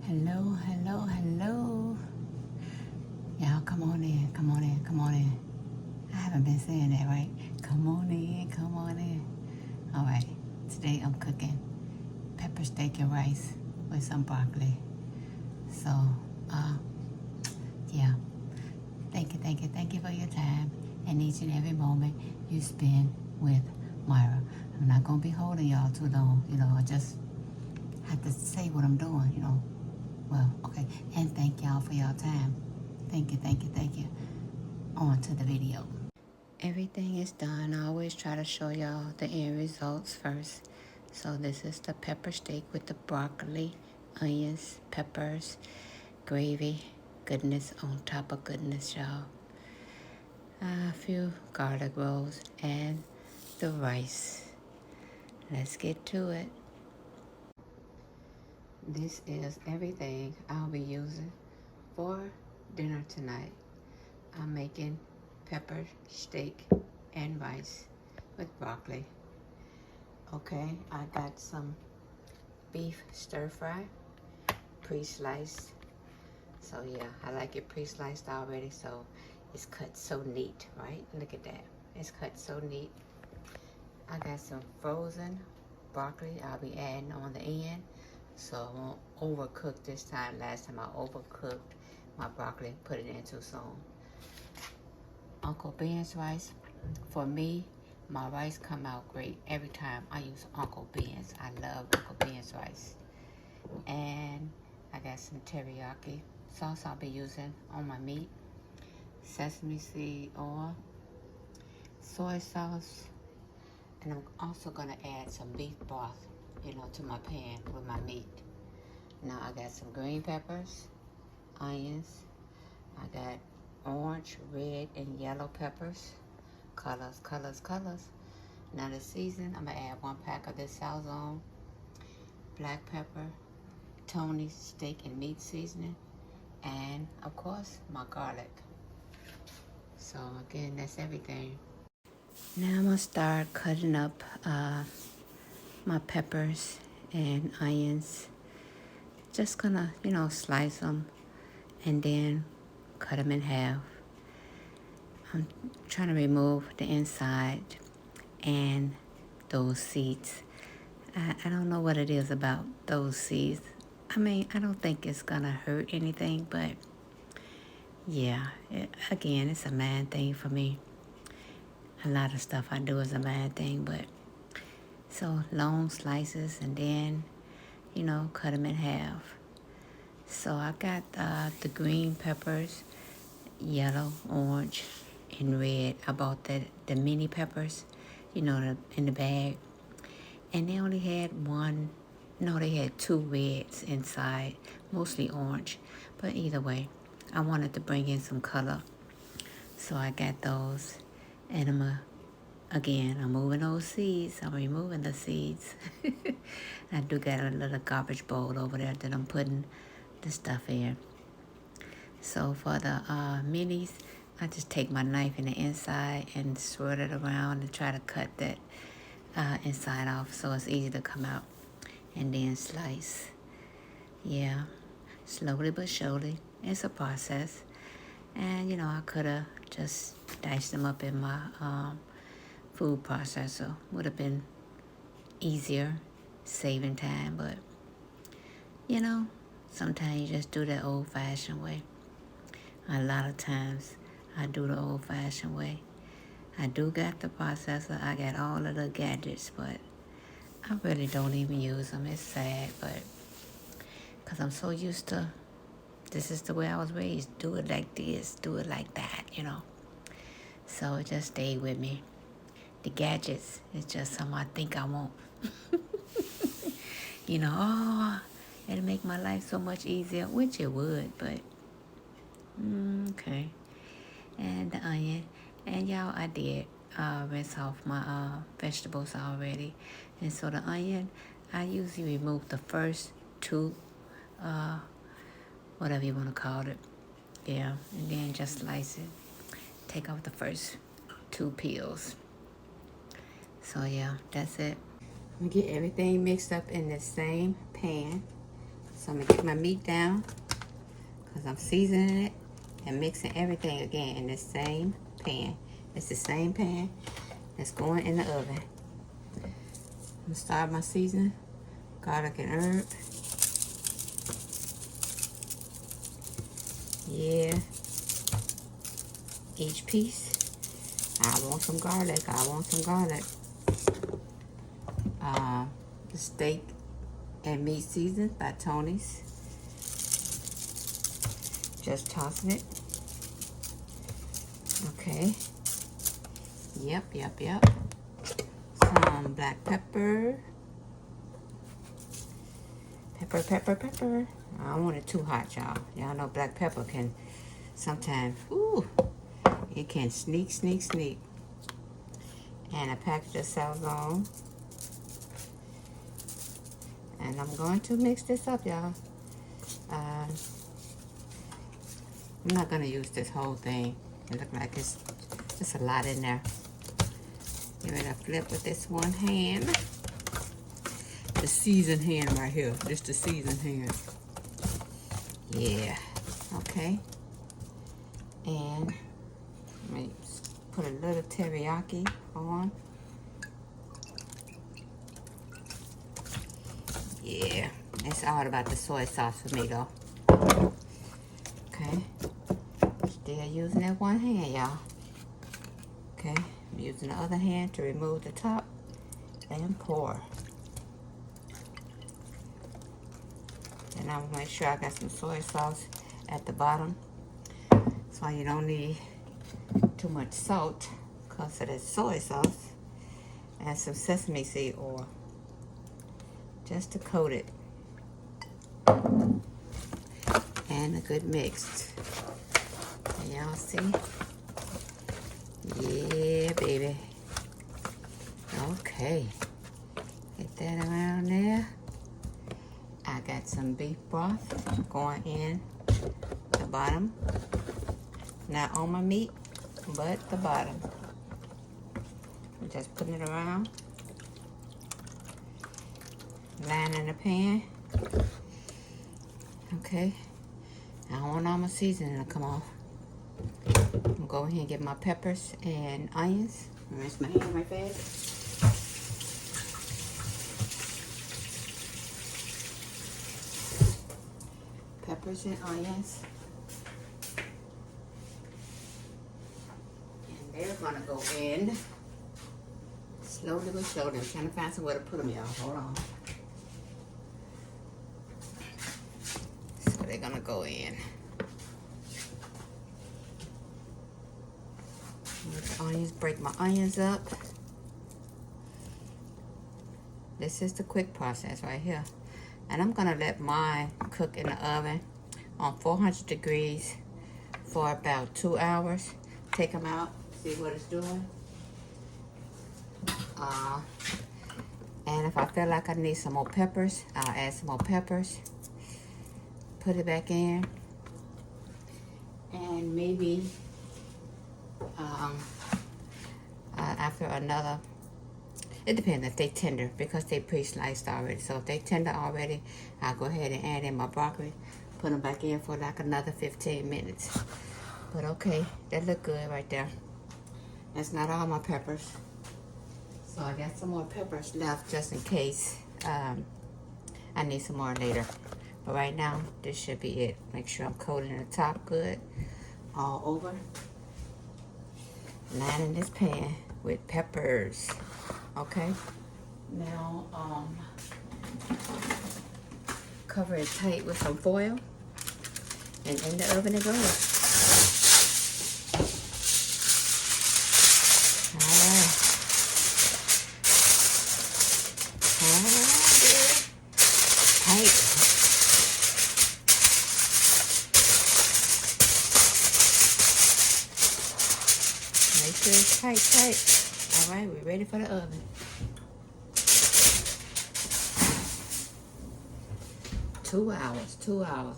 Hello, hello, hello. Y'all come on in, come on in, come on in. I haven't been saying that right. Come on in, come on in. All right, today I'm cooking pepper steak and rice with some broccoli. So, uh, yeah, thank you for your time and each and every moment you spend with Myra. I'm not gonna be holding y'all too long, I just have to say what I'm doing. Well, okay, and thank y'all for your time. Thank you, thank you, thank you. On to the video. Everything is done. I always try to show y'all the end results first. So this is the pepper steak with the broccoli, onions, peppers, gravy, goodness on top of goodness, y'all. A few garlic rolls and the rice. Let's get to it. This is everything I'll be using for dinner tonight. I'm making pepper steak and rice with broccoli. Okay, I got some beef stir fry, pre-sliced. So yeah, I like it pre-sliced already, so it's cut so neat, right? Look at that. It's cut so neat. I got some frozen broccoli I'll be adding on the end, so I won't overcook this time. Last time I overcooked my broccoli, put it in too soon. Uncle Ben's rice. For me, my rice come out great every time I use Uncle Ben's. I love Uncle Ben's rice. And I got some teriyaki sauce I'll be using on my meat. Sesame seed oil, soy sauce, and I'm also gonna add some beef broth, to my pan with my meat. Now I got some green peppers, onions. I got orange, red, and yellow peppers. Colors, colors, colors. Now the season, I'm gonna add 1 pack of this Salzone, black pepper, Tony's steak and meat seasoning, and of course my garlic. So again, that's everything. Now I'm gonna start cutting up my peppers and onions. Just gonna, slice them and then cut them in half. I'm trying to remove the inside and those seeds. I don't know what it is about those seeds. I mean, I don't think it's gonna hurt anything, but yeah, again, it's a man thing for me. A lot of stuff I do is a man thing, but so long slices and then, cut them in half. So I got the green peppers, yellow, orange, and red. I bought the mini peppers, in the bag. And they only had they had 2 reds inside, mostly orange. But either way, I wanted to bring in some color. So I got those. And I'm moving those seeds. I'm removing the seeds. I do got a little garbage bowl over there that I'm putting the stuff in. So for the minis, I just take my knife in the inside and swirl it around and try to cut that inside off so it's easy to come out, and then slice. Yeah, slowly but surely. It's a process. And I could have just diced them up in my food processor. Would have been easier, saving time, but sometimes you just do that old-fashioned way. A lot of times I do the old-fashioned way. I do got the processor. I got all of the gadgets, but I really don't even use them. It's sad, but because I'm so used to, this is the way I was raised. Do it like this, do it like that, So it just stayed with me. The gadgets is just something I think I want. It'll make my life so much easier, which it would, but okay. And the onion. And y'all, I did rinse off my vegetables already. And so the onion, I usually remove the first 2, whatever you want to call it. Yeah, and then just slice it. Take off the first 2 peels. So yeah, that's it. I'm gonna get everything mixed up in the same pan. So I'm gonna get my meat down because I'm seasoning it and mixing everything again in this same pan. It's the same pan that's going in the oven. I'm gonna start my seasoning, garlic and herb. Yeah, each piece. I want some garlic. I want some garlic. The steak and meat seasoned by Tony's. Just tossing it. Okay. Yep. Some black pepper. Pepper. I don't want it too hot, y'all. Y'all know black pepper can sometimes, ooh, it can sneak. And a package of salzone. And I'm going to mix this up, y'all. I'm not going to use this whole thing. It looks like it's just a lot in there. Give it a flip with this one hand. The seasoned hand right here. This the seasoned hand. Yeah. Okay. And let me put a little teriyaki on. Yeah. It's all about the soy sauce for me though. Okay. Still using that one hand, y'all. Okay. I'm using the other hand to remove the top and pour. And I'm gonna make sure I got some soy sauce at the bottom. So you don't need too much salt because of that soy sauce. And some sesame seed oil. Just to coat it. And a good mix. Can y'all see? Yeah, baby. Okay. Get that around there. I got some beef broth going in the bottom. Not on my meat, but the bottom. I'm just putting it around. Lining the pan. Okay. I don't want all my seasoning to come off. I'm gonna go ahead and get my peppers and onions. Rinse my hand right fast. Peppers and onions. And they're gonna go in slowly but slowly. I'm trying to find somewhere to put them, y'all. Hold on. So they're gonna go in. With the onions, break my onions up. This is the quick process right here. And I'm gonna let mine cook in the oven on 400 degrees for about 2 hours. Take them out, see what it's doing. And if I feel like I need some more peppers, I'll add some more peppers. Put it back in. And maybe after another, it depends if they tender because they pre-sliced already. So if they tender already, I'll go ahead and add in my broccoli. Put them back in for like another 15 minutes. But okay, that look good right there. That's not all my peppers. So I got some more peppers left just in case I need some more later. But right now, this should be it. Make sure I'm coating the top good all over. Lining this pan with peppers. Okay. Now, cover it tight with some foil. And in the oven it goes. Make sure it's tight. All right, we're ready for the oven. Two hours.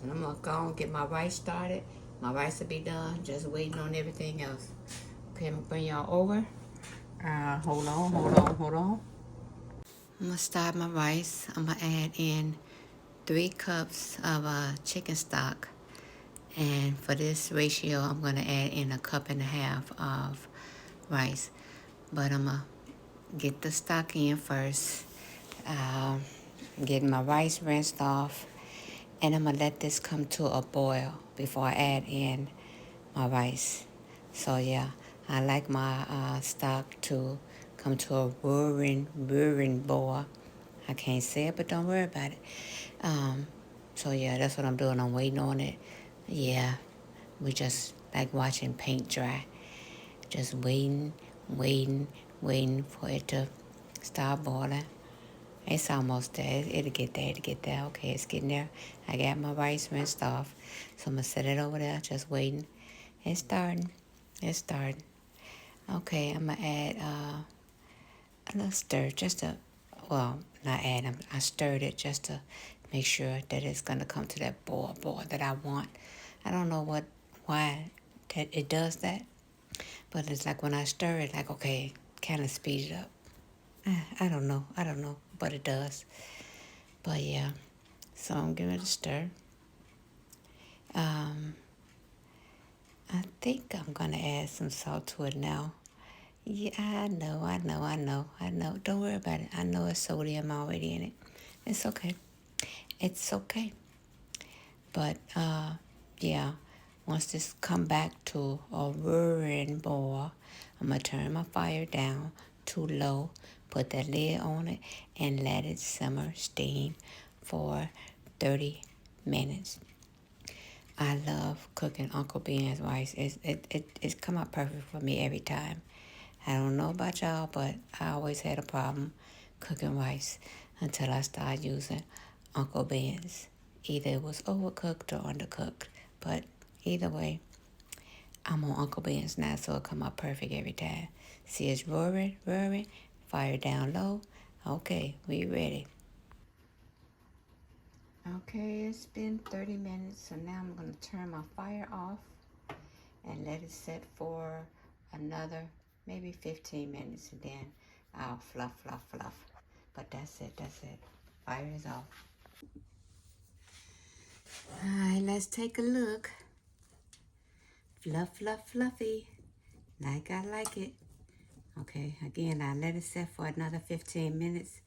And I'm gonna go and get my rice started. My rice will be done, just waiting on everything else. Okay, I'm gonna bring y'all over. Hold on. I'm gonna start my rice. I'm gonna add in 3 cups of chicken stock. And for this ratio, I'm going to add in a cup and a half of rice. But I'm going to get the stock in first. Get my rice rinsed off. And I'm going to let this come to a boil before I add in my rice. So yeah, I like my stock to come to a roaring boil. I can't say it, but don't worry about it. So yeah, that's what I'm doing. I'm waiting on it. Yeah, we just like watching paint dry. Just waiting for it to start boiling. It's almost there. It'll get there. Okay, it's getting there. I got my rice rinsed off. So I'm going to set it over there, just waiting. It's starting. Okay, I'm going to add a little stir, I stirred it just to make sure that it's going to come to that boil that I want. I don't know why that it does that, but it's like when I stir it, like, okay, kind of speed it up. I don't know, but it does. But yeah, so I'm giving it a stir. I think I'm going to add some salt to it now. Yeah, I know. Don't worry about it. I know it's sodium already in it. It's okay. But, yeah, once this come back to a roaring boil, I'm going to turn my fire down to low, put that lid on it, and let it simmer, steam for 30 minutes. I love cooking Uncle Ben's rice. It's come out perfect for me every time. I don't know about y'all, but I always had a problem cooking rice until I started using Uncle Ben's. Either it was overcooked or undercooked, but either way, I'm on Uncle Ben's now, so it come out perfect every time. See, it's roaring, fire down low. Okay, we ready. Okay, it's been 30 minutes, so now I'm going to turn my fire off and let it set for another maybe 15 minutes, and then I'll fluff. But that's it. Fire is off. All right, let's take a look. Fluffy. Like I like it. Okay, again, I let it set for another 15 minutes.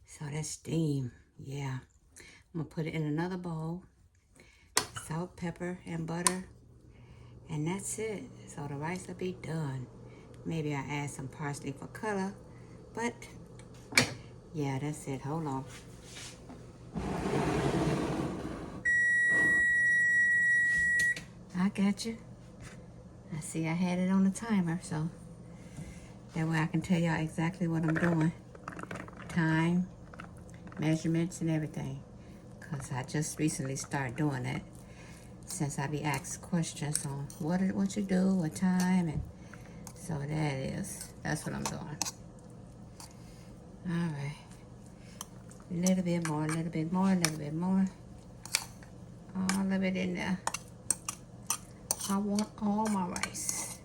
So that's steam. Yeah. I'm going to put it in another bowl. Salt, pepper, and butter. And that's it. So the rice will be done. Maybe I'll add some parsley for color. But, yeah, that's it. Hold on. I got you. I see I had it on the timer, so that way I can tell y'all exactly what I'm doing. Time, measurements, and everything. Because I just recently started doing that. Since I be asked questions on what you do, what time, and so that is. That's what I'm doing. All right. A little bit more. All of it in there. I want all my rice.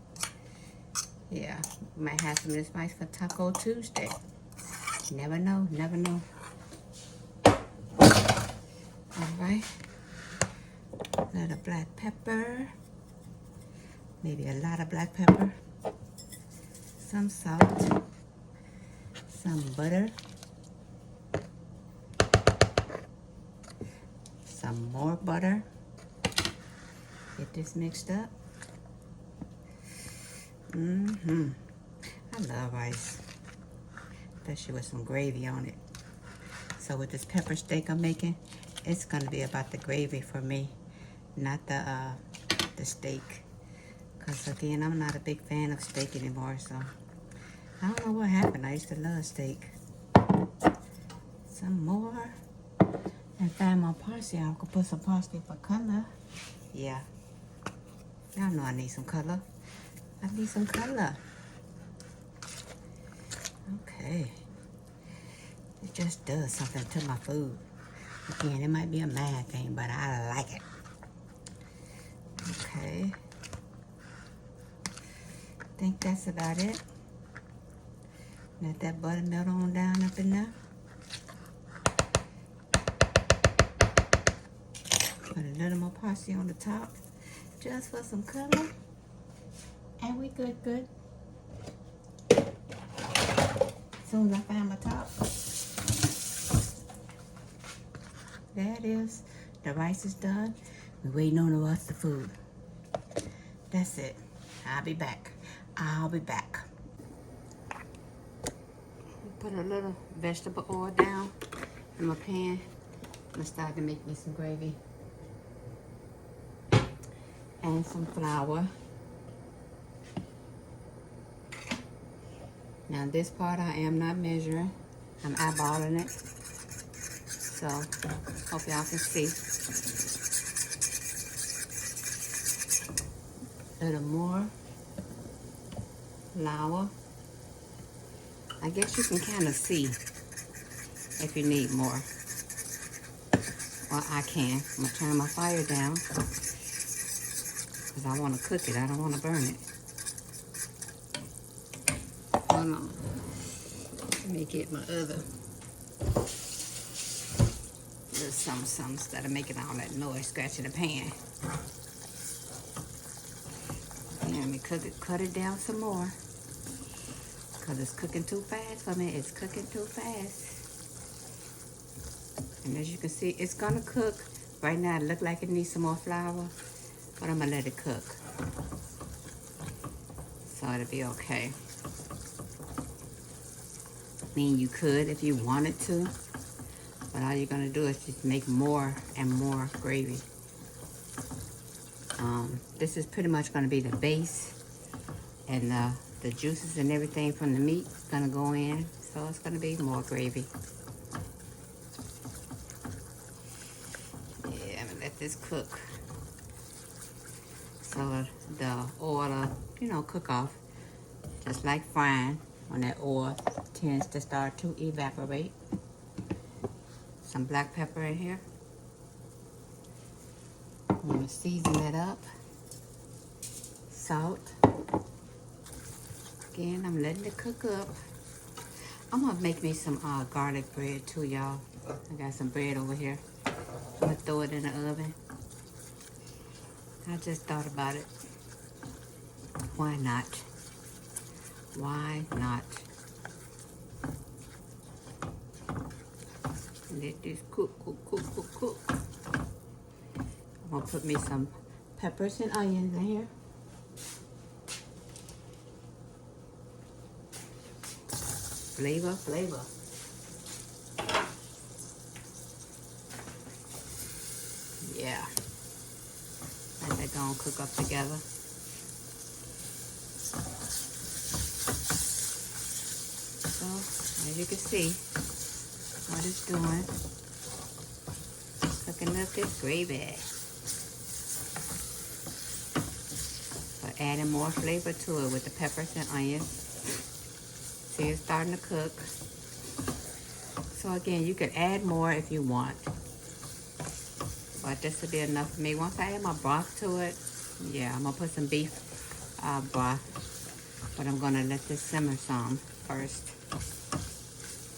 Yeah, might have some of this rice for Taco Tuesday. Never know. All right. A little black pepper. Maybe a lot of black pepper. Some salt. Some butter. Some more butter. Get this mixed up. I love rice, especially with some gravy on it. So with this pepper steak I'm making, it's gonna be about the gravy for me, not the steak. Cause again, I'm not a big fan of steak anymore. So I don't know what happened. I used to love steak. Some more, and find my parsley. I could put some parsley for color. Yeah. Y'all know I need some color. Okay. It just does something to my food. Again, it might be a mad thing, but I like it. Okay. I think that's about it. Let that butter melt on down up in there. Put a little more parsley on the top, just for some color. And we good. As soon as I find my top, there it is. The rice is done. We're waiting on the rest of the food. That's it. I'll be back. Put a little vegetable oil down in my pan. I'm gonna start to make me some gravy. And some flour. Now this part I am not measuring. I'm eyeballing it. So, hope y'all can see. A little more flour. I guess you can kind of see if you need more. Well, I can. I'm gonna turn my fire down because I want to cook it. I don't want to burn it. Hold on. Let me get my other little something instead of making all that noise scratching the pan. And let me cut it down some more because it's cooking too fast for me. It's cooking too fast. And as you can see, it's gonna cook. Right now it looks like it needs some more flour, but I'm gonna let it cook. So it'll be okay. I mean, you could if you wanted to, but all you're gonna do is just make more and more gravy. This is pretty much gonna be the base, and the juices and everything from the meat is gonna go in, so it's gonna be more gravy. Yeah, I'm gonna let this cook. So the oil, you know, cook off, just like frying when that oil tends to start to evaporate. Some black pepper in here. I'm gonna season it up. Salt. Again, I'm letting it cook up. I'm gonna make me some garlic bread too, y'all. I got some bread over here. I'm gonna throw it in the oven. I just thought about it. Why not? Why not? Let this cook. I'm gonna put me some peppers and onions in here. Flavor. Yeah. Let that go and cook up together. So, as you can see, what it's doing, cooking up this gravy. But adding more flavor to it with the peppers and onions. See, it's starting to cook. So again, you could add more if you want. But this will be enough for me. Once I add my broth to it, yeah, I'm gonna put some beef broth. But I'm gonna let this simmer some first.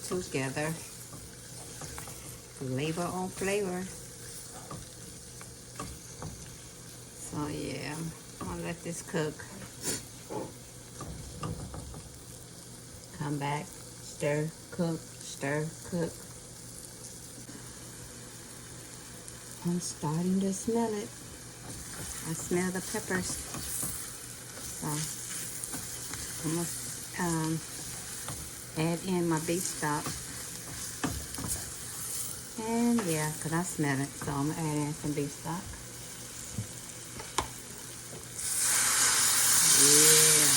Together. Flavor on flavor. So yeah, I'm gonna let this cook. Come back, stir, cook. I'm starting to smell it. I smell the peppers. So I'm gonna add in my beef stock. And yeah, because I smell it, so I'm gonna add in some beef stock. Yeah.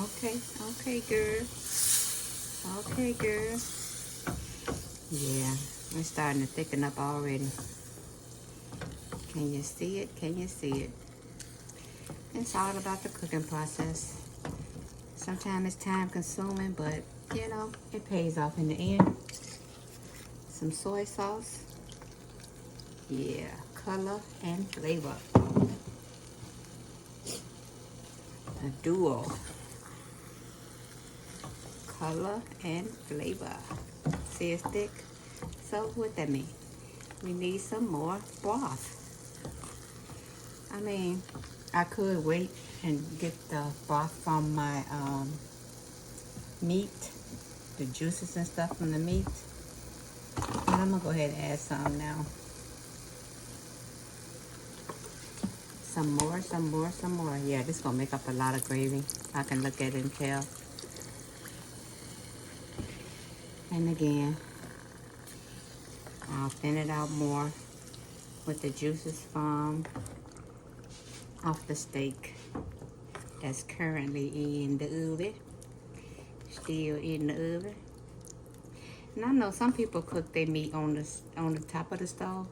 Okay, girl. Yeah, we're starting to thicken up already. Can you see it? It's all about the cooking process. Sometimes it's time consuming, but you know, it pays off in the end. Some soy sauce. Yeah, color and flavor. A duo. Color and flavor. See it's thick? So what that mean? We need some more broth. I mean, I could wait and get the broth from my meat, the juices and stuff from the meat. But I'm gonna go ahead and add some now. Some more, some more, some more. Yeah, this is gonna make up a lot of gravy. I can look at it and tell. And again, I'll thin it out more with the juices from off the steak that's currently in the oven. Still in the oven. And I know some people cook their meat on the top of the stove.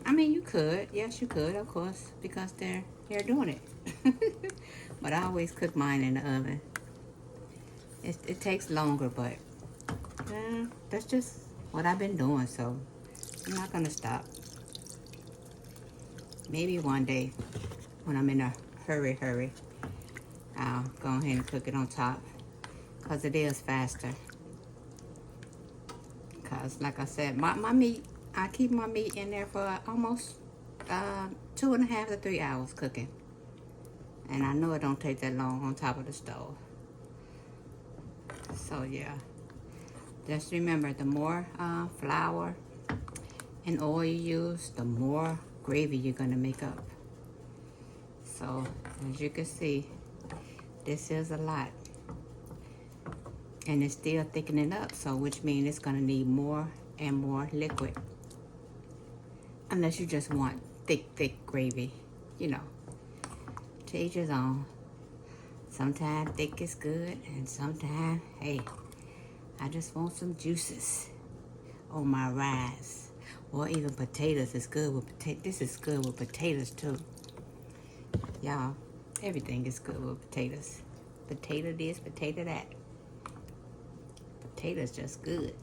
I mean, you could. Yes, you could, of course, because they're doing it. But I always cook mine in the oven. It takes longer, but that's just what I've been doing, so I'm not gonna stop. Maybe one day when I'm in a hurry, I'll go ahead and cook it on top, because it is faster. Because like I said, my meat, I keep my meat in there for almost 2.5 to 3 hours cooking. And I know it don't take that long on top of the stove. So yeah, just remember, the more flour and oil you use, the more gravy you're gonna make up. So as you can see, this is a lot. And it's still thickening up, so which means it's gonna need more and more liquid. Unless you just want thick gravy, you know. To each his own. Sometimes thick is good, and sometimes, hey, I just want some juices on my rice. Or even potatoes is good with potatoes. This is good with potatoes too. Y'all, everything is good with potatoes. Potato this, potato that. Potatoes just good.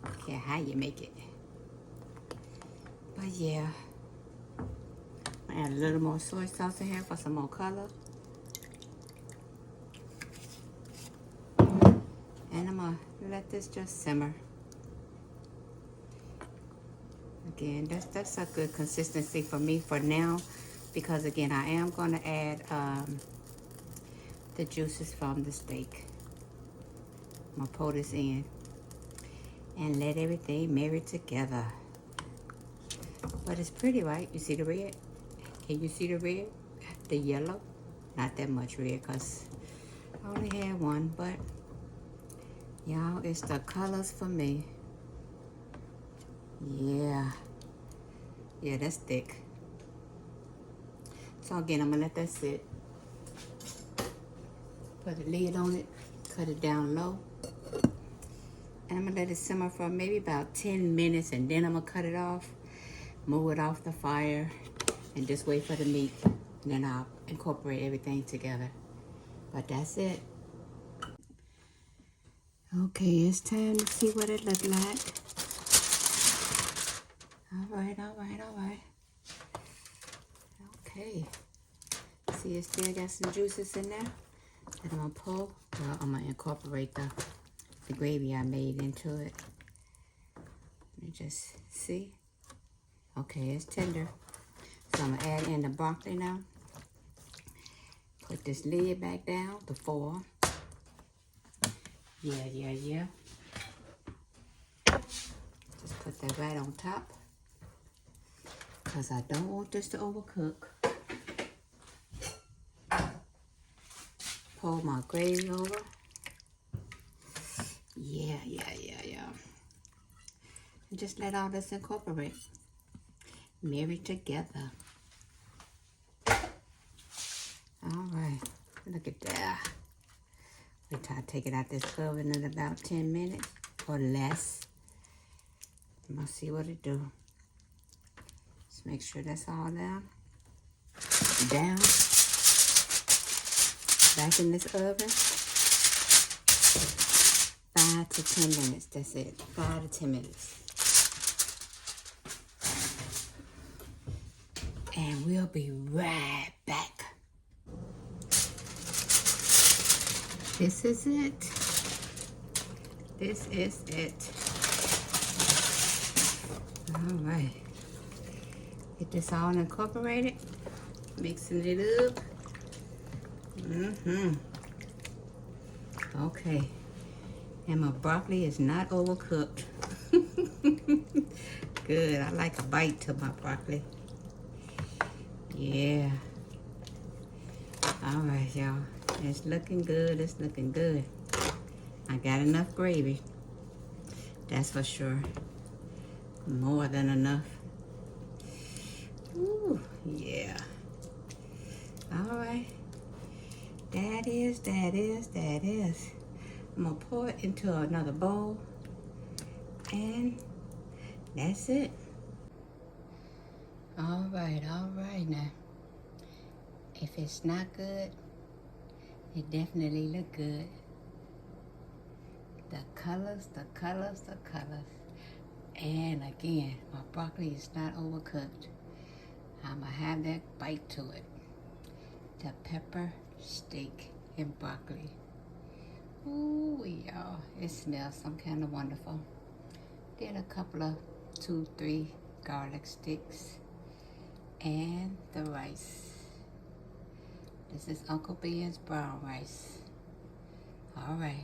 Don't care how you make it. But yeah, I add a little more soy sauce in here for some more color. And I'm gonna let this just simmer. Again, that's a good consistency for me for now, because again, I am gonna add the juices from the steak. I'm gonna pour this in and let everything marry together. But it's pretty, right? You see the red? Can you see the red? The yellow? Not that much red, because I only had one, but y'all, it's the colors for me. Yeah, that's thick. So again, I'm gonna let that sit. Put a lid on it, cut it down low. And I'm gonna let it simmer for maybe about 10 minutes, and then I'm gonna cut it off, move it off the fire, and just wait for the meat. And then I'll incorporate everything together. But that's it. Okay, it's time to see what it looks like. All right. Okay. See, it still got some juices in there that I'm gonna pull. Well, I'm gonna incorporate the gravy I made into it. Let me just see. Okay, it's tender. So I'm gonna add in the broccoli now. Put this lid back down, the foil. Yeah. Just put that right on top, because I don't want this to overcook. Pour my gravy over. Yeah. And just let all this incorporate. Marry together. All right, look at that. Wait till I take it out this oven in about 10 minutes or less. I'm gonna see what it do. Just make sure that's all down. Back in this oven. 5 to 10 minutes, that's it. 5 to 10 minutes. And we'll be right back. This is it. All right. Get this all incorporated. Mixing it up. Okay. And my broccoli is not overcooked. Good. I like a bite to my broccoli. Yeah. All right, y'all. It's looking good. It's looking good. I got enough gravy. That's for sure. More than enough. Ooh, yeah. All right. That is. I'm gonna pour it into another bowl. And that's it. All right now. If it's not good, it definitely look good. The colors. And again, my broccoli is not overcooked. I'ma have that bite to it. The pepper steak and broccoli. Ooh, y'all, it smells some kind of wonderful. Then a couple of 2-3 garlic sticks and the rice. This is Uncle Ben's brown rice. All right.